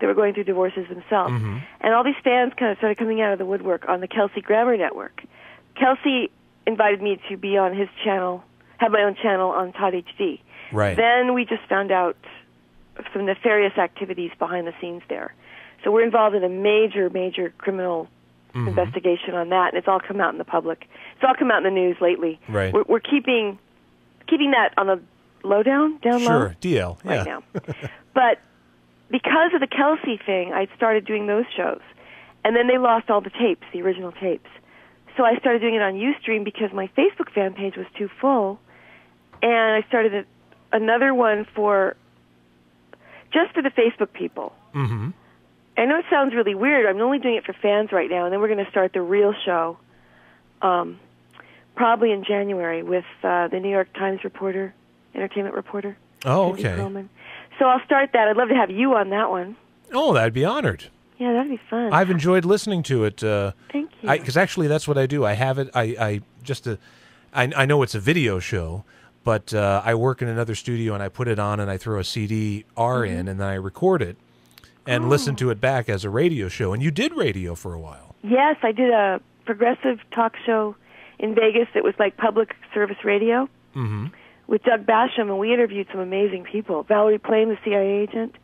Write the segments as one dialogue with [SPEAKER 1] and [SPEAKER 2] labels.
[SPEAKER 1] that were going through divorces themselves.
[SPEAKER 2] Mm-hmm.
[SPEAKER 1] And all these fans kind of started coming out of the woodwork on the Kelsey Grammer Network. Kelsey invited me to be on his channel, have my own channel on Todd HD.
[SPEAKER 2] Right.
[SPEAKER 1] Then we just found out some nefarious activities behind the scenes there. So we're involved in a major, major criminal investigation on that, and it's all come out in the public. It's all come out in the news lately.
[SPEAKER 2] Right.
[SPEAKER 1] We're keeping that on the down low.
[SPEAKER 2] Sure, DL.
[SPEAKER 1] Right now. But because of the Kelsey thing, I started doing those shows. And then they lost all the tapes, the original tapes. So I started doing it on Ustream because my Facebook fan page was too full. And I started another one just for the Facebook people.
[SPEAKER 2] Mm-hmm.
[SPEAKER 1] I know it sounds really weird. I'm only doing it for fans right now, and then we're going to start the real show probably in January with the New York Times entertainment reporter.
[SPEAKER 2] Oh,
[SPEAKER 1] Cindy
[SPEAKER 2] okay.
[SPEAKER 1] Perlman. So I'll start that. I'd love to have you on that one.
[SPEAKER 2] Oh, I'd be honored.
[SPEAKER 1] Yeah, that'd be fun.
[SPEAKER 2] I've enjoyed listening to it.
[SPEAKER 1] Thank you.
[SPEAKER 2] Because actually that's what I do. I have it. I know it's a video show, but I work in another studio and I put it on and I throw a CD-R in and then I record it and listen to it back as a radio show. And you did radio for a while.
[SPEAKER 1] Yes, I did a progressive talk show in Vegas that was like public service radio with Doug Basham, and we interviewed some amazing people. Valerie Plame, the CIA agent,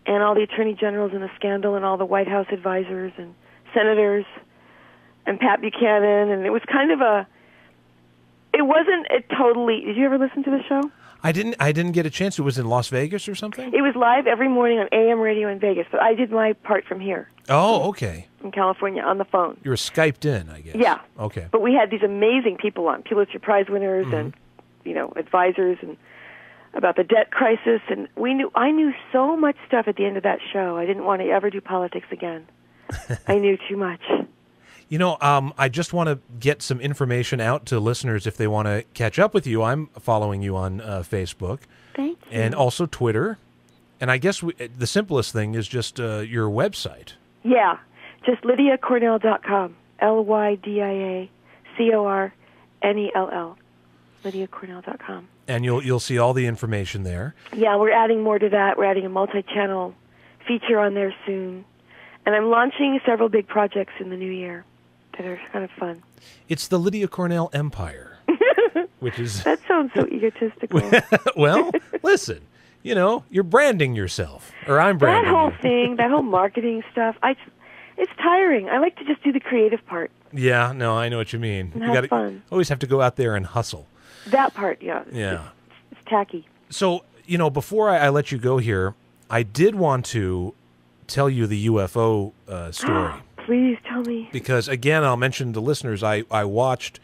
[SPEAKER 1] and all the attorney generals in the scandal and all the White House advisors and senators and Pat Buchanan. And it was kind of it wasn't a totally, did you ever listen to the show?
[SPEAKER 2] I didn't get a chance. It was in Las Vegas or something?
[SPEAKER 1] It was live every morning on AM radio in Vegas, but I did my part from here.
[SPEAKER 2] Oh, okay.
[SPEAKER 1] In California, on the phone.
[SPEAKER 2] You were Skyped in, I guess.
[SPEAKER 1] Yeah.
[SPEAKER 2] Okay.
[SPEAKER 1] But we had these amazing people on, Pulitzer Prize winners and, advisors and about the debt crisis, and I knew so much stuff at the end of that show. I didn't want to ever do politics again. I knew too much.
[SPEAKER 2] I just want to get some information out to listeners if they want to catch up with you. I'm following you on Facebook.
[SPEAKER 1] Thank you.
[SPEAKER 2] And also Twitter. And I guess the simplest thing is just your website.
[SPEAKER 1] Yeah, just LydiaCornell.com. LYDIACORNELL. LydiaCornell.com.
[SPEAKER 2] And you'll see all the information there.
[SPEAKER 1] Yeah, we're adding more to that. We're adding a multi-channel feature on there soon. And I'm launching several big projects in the new year that are kind of fun.
[SPEAKER 2] It's the Lydia Cornell Empire, which is...
[SPEAKER 1] That sounds so egotistical.
[SPEAKER 2] Well, listen, you're branding yourself, or I'm branding
[SPEAKER 1] That whole
[SPEAKER 2] you.
[SPEAKER 1] thing, that whole marketing stuff, it's tiring. I like to just do the creative part.
[SPEAKER 2] Yeah, no, I know what you mean.
[SPEAKER 1] And
[SPEAKER 2] You
[SPEAKER 1] have fun.
[SPEAKER 2] always have to go out there and hustle.
[SPEAKER 1] That part, yeah.
[SPEAKER 2] Yeah.
[SPEAKER 1] It's tacky.
[SPEAKER 2] So, before I let you go here, I did want to tell you the UFO story.
[SPEAKER 1] Please tell me.
[SPEAKER 2] Because, again, I'll mention to listeners, I watched,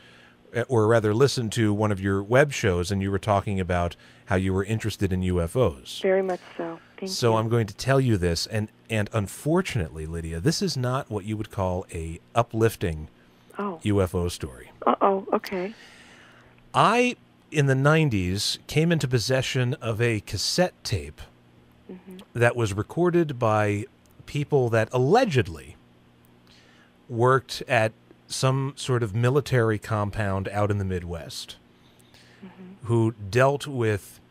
[SPEAKER 2] or rather listened to one of your web shows, and you were talking about how you were interested in UFOs.
[SPEAKER 1] Very much so. Thank you.
[SPEAKER 2] So I'm going to tell you this, and unfortunately, Lydia, this is not what you would call a uplifting UFO story.
[SPEAKER 1] Uh-oh, okay.
[SPEAKER 2] I, in the 90s, came into possession of a cassette tape that was recorded by people that allegedly worked at some sort of military compound out in the Midwest who dealt with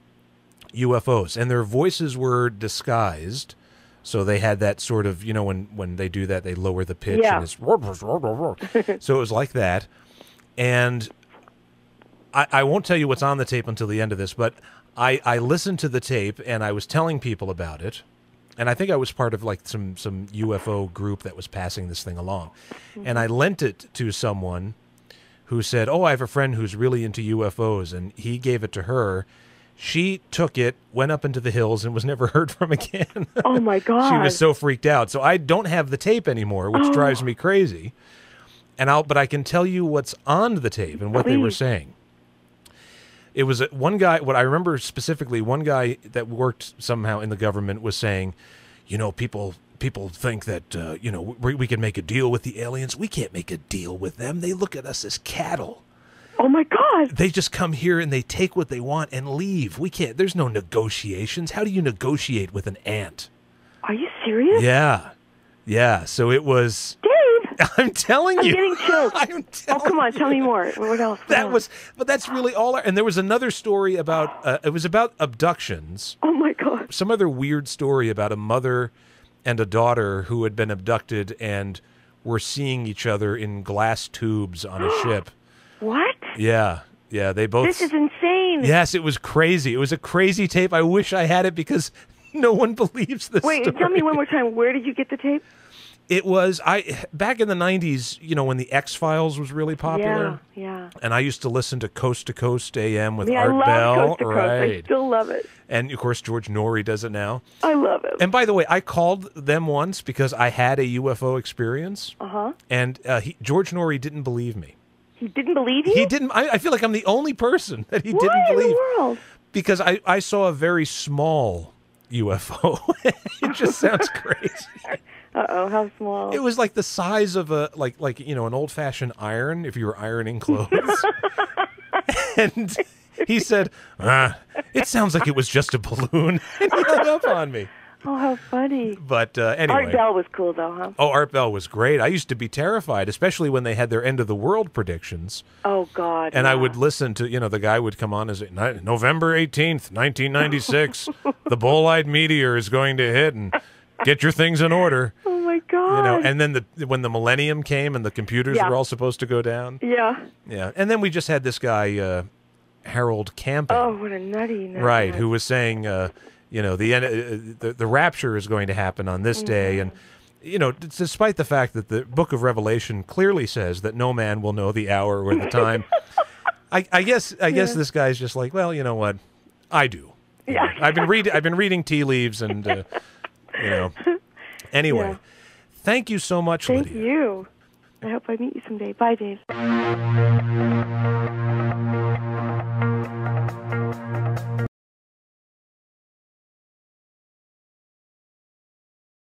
[SPEAKER 2] UFOs. And their voices were disguised, so they had that sort of, when they do that, they lower the pitch.
[SPEAKER 1] Yeah.
[SPEAKER 2] And it's so it was like that. And I won't tell you what's on the tape until the end of this, but I listened to the tape, and I was telling people about it. And I think I was part of like some UFO group that was passing this thing along. And I lent it to someone who said, I have a friend who's really into UFOs. And he gave it to her. She took it, went up into the hills, and was never heard from again.
[SPEAKER 1] Oh, my God.
[SPEAKER 2] She was so freaked out. So I don't have the tape anymore, which drives me crazy. But I can tell you what's on the tape and what they were saying. It was one guy, what I remember specifically, one guy that worked somehow in the government was saying, people think that, we can make a deal with the aliens. We can't make a deal with them. They look at us as cattle.
[SPEAKER 1] Oh, my God.
[SPEAKER 2] They just come here and they take what they want and leave. We can't, there's no negotiations. How do you negotiate with an ant?
[SPEAKER 1] Are you serious?
[SPEAKER 2] Yeah. Yeah. So it was... I'm telling you.
[SPEAKER 1] I'm getting chills.
[SPEAKER 2] I'm telling
[SPEAKER 1] come on, tell me more. What else?
[SPEAKER 2] But that's really all. And there was another story about, it was about abductions.
[SPEAKER 1] Oh, my God.
[SPEAKER 2] Some other weird story about a mother and a daughter who had been abducted and were seeing each other in glass tubes on a ship.
[SPEAKER 1] What?
[SPEAKER 2] Yeah. Yeah, they both...
[SPEAKER 1] This is insane.
[SPEAKER 2] Yes, it was crazy. It was a crazy tape. I wish I had it because no one believes this
[SPEAKER 1] Wait,
[SPEAKER 2] story.
[SPEAKER 1] tell me one more time. Where did you get the tape?
[SPEAKER 2] It was back in the 90s, when the X-Files was really popular.
[SPEAKER 1] Yeah.
[SPEAKER 2] And I used to listen to Coast AM with
[SPEAKER 1] I
[SPEAKER 2] Art
[SPEAKER 1] love
[SPEAKER 2] Bell.
[SPEAKER 1] Coast to Coast.
[SPEAKER 2] Right.
[SPEAKER 1] I still love it.
[SPEAKER 2] And, of course, George Norrie does it now.
[SPEAKER 1] I love it.
[SPEAKER 2] And by the way, I called them once because I had a UFO experience.
[SPEAKER 1] Uh-huh.
[SPEAKER 2] And George Norrie didn't believe me.
[SPEAKER 1] He didn't believe you?
[SPEAKER 2] He didn't. I feel like I'm the only person that he didn't believe.
[SPEAKER 1] Why in the world?
[SPEAKER 2] Because I saw a very small UFO. It just sounds crazy.
[SPEAKER 1] Uh-oh, how small?
[SPEAKER 2] It was like the size of an old-fashioned iron if you were ironing clothes. And he said, it sounds like it was just a balloon. And he hung up on me.
[SPEAKER 1] Oh, how funny.
[SPEAKER 2] But anyway.
[SPEAKER 1] Art Bell was cool, though, huh?
[SPEAKER 2] Oh, Art Bell was great. I used to be terrified, especially when they had their end-of-the-world predictions.
[SPEAKER 1] Oh, God.
[SPEAKER 2] And I would listen to, the guy would come on and say, November 18th, 1996, the Bolide meteor is going to hit, and get your things in order.
[SPEAKER 1] Oh, my God.
[SPEAKER 2] And then when the millennium came and the computers were all supposed to go down.
[SPEAKER 1] Yeah.
[SPEAKER 2] Yeah. And then we just had this guy, Harold Camping.
[SPEAKER 1] Oh, what a nutty.
[SPEAKER 2] Right, who was saying, the rapture is going to happen on this day. And, despite the fact that the book of Revelation clearly says that no man will know the hour or the time, I guess this guy's just like, well, you know what? I do.
[SPEAKER 1] Yeah.
[SPEAKER 2] I've been reading tea leaves and, Anyway, thank you so much, Lydia.
[SPEAKER 1] Thank you. I hope I meet you someday. Bye, Dave.